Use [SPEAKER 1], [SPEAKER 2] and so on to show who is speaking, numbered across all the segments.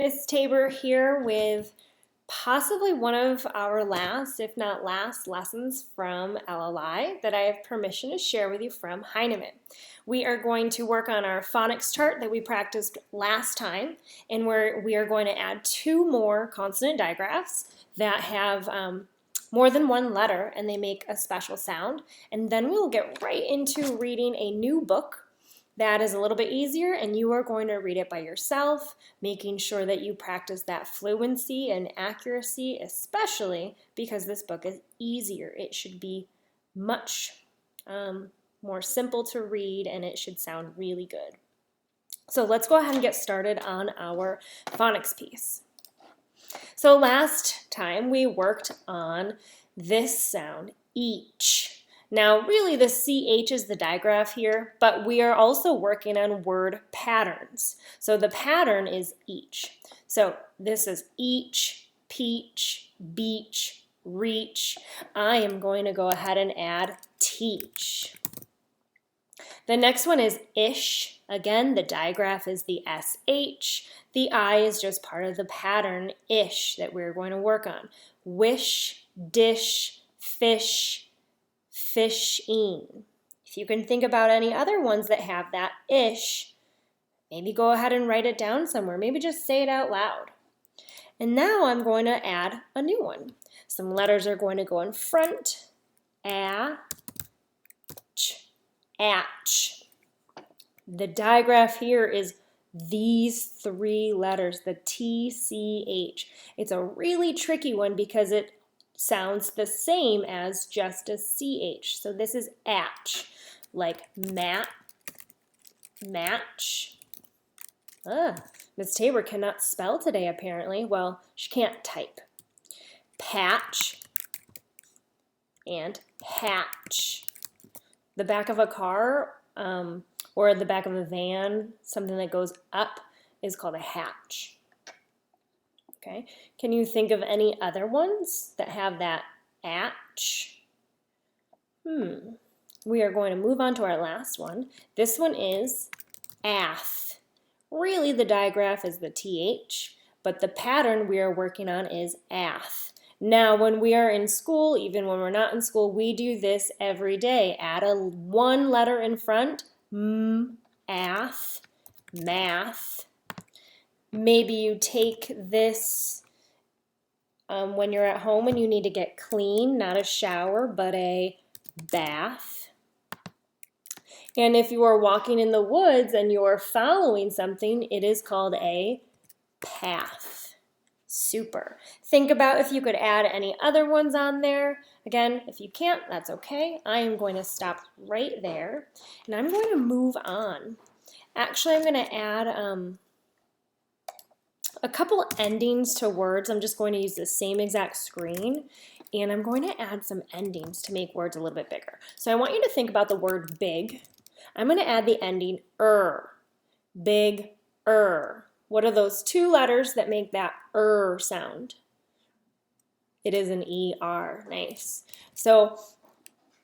[SPEAKER 1] Miss Tabor here with possibly one of our last, if not last, lessons from LLI that I have permission to share with you from Heinemann. We are going to work on our phonics chart that we practiced last time, and we are going to add two more consonant digraphs that have more than one letter and they make a special sound. And then we'll get right into reading a new book that is a little bit easier, and you are going to read it by yourself, making sure that you practice that fluency and accuracy, especially because this book is easier. It should be much more simple to read, and it should sound really good. So let's go ahead and get started on our phonics piece. So last time we worked on this sound, each. Now, really, the CH is the digraph here, but we are also working on word patterns. So the pattern is each. So this is each, peach, beach, reach. I am going to go ahead and add teach. The next one is ish. Again, the digraph is the SH. The I is just part of the pattern ish that we're going to work on. Wish, dish, fish, fishing. If you can think about any other ones that have that ish, maybe go ahead and write it down somewhere. Maybe just say it out loud. And now I'm going to add a new one. Some letters are going to go in front. A, ch, atch. The digraph here is these three letters, the TCH. It's a really tricky one because it sounds the same as just a CH. So this is atch, like mat, match. Miss Tabor cannot spell today apparently. Well, she can't type. Patch and hatch. The back of a car or the back of a van, something that goes up, is called a hatch. Okay, can you think of any other ones that have that atch? We are going to move on to our last one. This one is ath. Really, the digraph is the TH, but the pattern we are working on is ath. Now, when we are in school, even when we're not in school, we do this every day. Add one letter in front, ath, math. Maybe you take this when you're at home and you need to get clean, not a shower, but a bath. And if you are walking in the woods and you are following something, it is called a path. Super. Think about if you could add any other ones on there. Again, if you can't, that's okay. I am going to stop right there, and I'm going to move on. Actually, I'm going to add a couple endings to words. I'm just going to use the same exact screen, and I'm going to add some endings to make words a little bit bigger. So I want you to think about the word big. I'm going to add the ending big, What are those two letters that make that sound? It is an ER, nice. So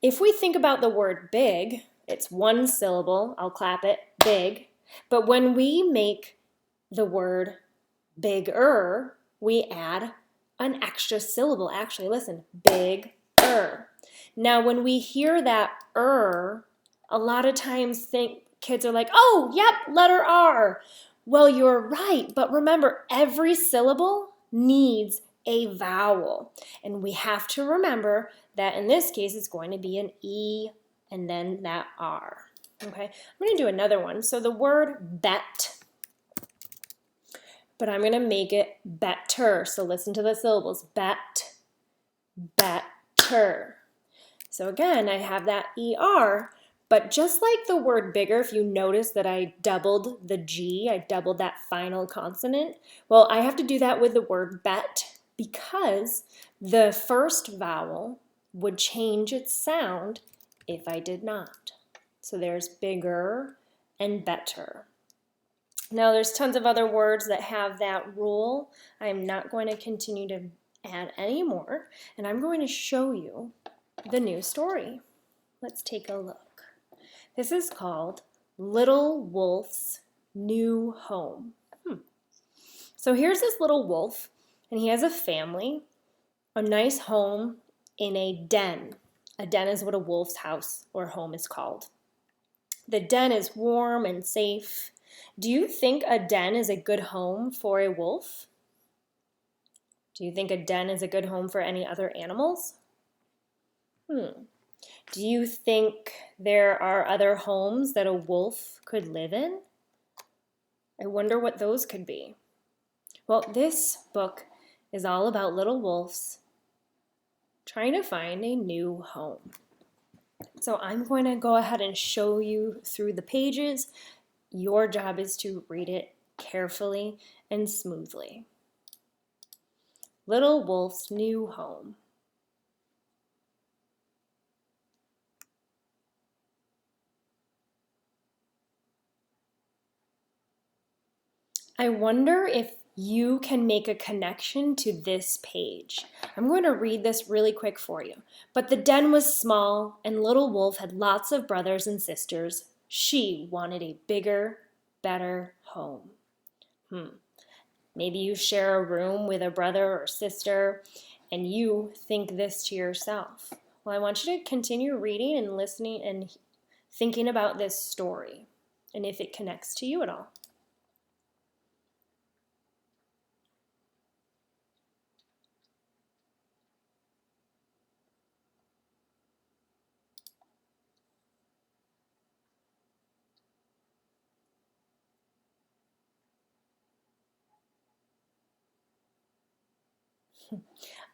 [SPEAKER 1] if we think about the word big, it's one syllable, I'll clap it, big. But when we make the word bigger, we add an extra syllable. Actually, listen, big-er. Now, when we hear that a lot of times kids are like, oh, yep, letter R. Well, you're right, but remember, every syllable needs a vowel. And we have to remember that in this case, it's going to be an E and then that R. Okay, I'm going to do another one. So the word bet, but I'm going to make it better. So listen to the syllables. Bet, better. So again, I have that ER, but just like the word bigger, if you notice that I doubled the G, I doubled that final consonant, well, I have to do that with the word bet because the first vowel would change its sound if I did not. So there's bigger and better. Now there's tons of other words that have that rule. I'm not going to continue to add any more, and I'm going to show you the new story. Let's take a look. This is called Little Wolf's New Home. So here's this little wolf, and he has a family, a nice home in a den. A den is what a wolf's house or home is called. The den is warm and safe. Do you think a den is a good home for a wolf? Do you think a den is a good home for any other animals? Do you think there are other homes that a wolf could live in? I wonder what those could be. Well, this book is all about little wolves trying to find a new home. So I'm going to go ahead and show you through the pages. Your job is to read it carefully and smoothly. Little Wolf's New Home. I wonder if you can make a connection to this page. I'm going to read this really quick for you. But the den was small, and Little Wolf had lots of brothers and sisters. She wanted a bigger, better home. Maybe you share a room with a brother or sister, and you think this to yourself. Well, I want you to continue reading and listening and thinking about this story, and if it connects to you at all.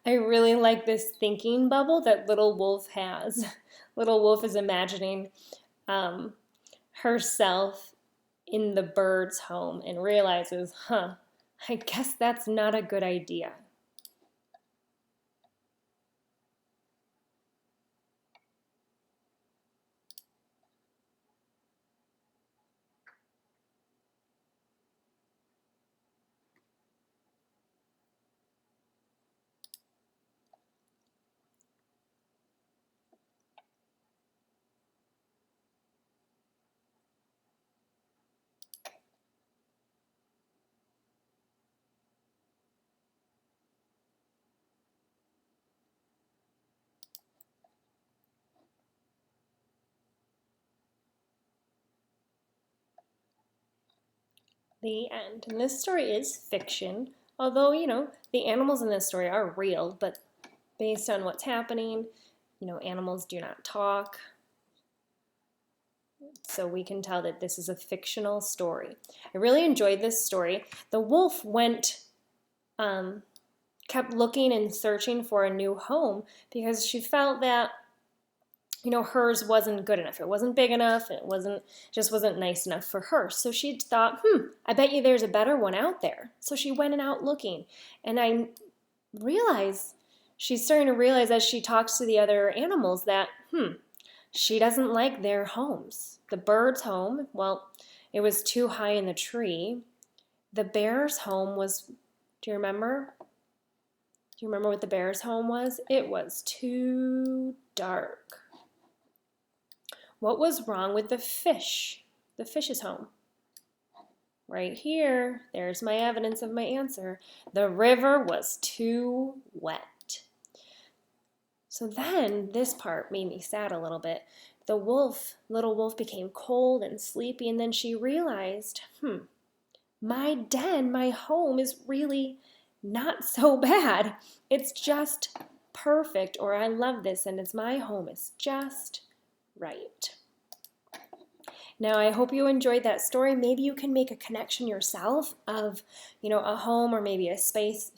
[SPEAKER 1] I really like this thinking bubble that Little Wolf has. Little Wolf is imagining herself in the bird's home and realizes, I guess that's not a good idea. The end. And this story is fiction, although, the animals in this story are real, but based on what's happening, animals do not talk. So we can tell that this is a fictional story. I really enjoyed this story. The wolf kept looking and searching for a new home because she felt that hers wasn't good enough. It wasn't big enough. It just wasn't nice enough for her. So she thought, I bet you there's a better one out there. So she went out looking. And I realized, she's starting to realize as she talks to the other animals that, she doesn't like their homes. The bird's home, well, it was too high in the tree. The bear's home was, do you remember? Do you remember what the bear's home was? It was too dark. What was wrong with the fish? The fish's home. Right here, there's my evidence of my answer. The river was too wet. So then this part made me sad a little bit. The little wolf became cold and sleepy, and then she realized, my den, my home is really not so bad. It's just perfect, or I love this, and it's my home. It's just right. Now, I hope you enjoyed that story. Maybe you can make a connection yourself of, a home or maybe a space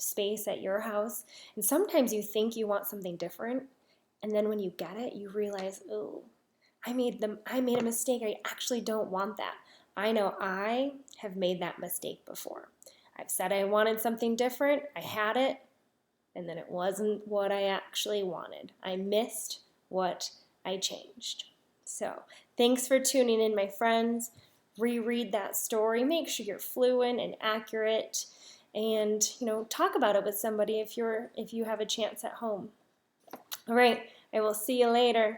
[SPEAKER 1] at your house. And sometimes you think you want something different, and then when you get it, you realize, oh, I made a mistake. I actually don't want that. I know I have made that mistake before. I've said I wanted something different. I had it, and then it wasn't what I actually wanted. I missed what I changed. So thanks for tuning in, my friends. Reread that story. Make sure you're fluent and accurate, and talk about it with somebody if you have a chance at home. All right, I will see you later.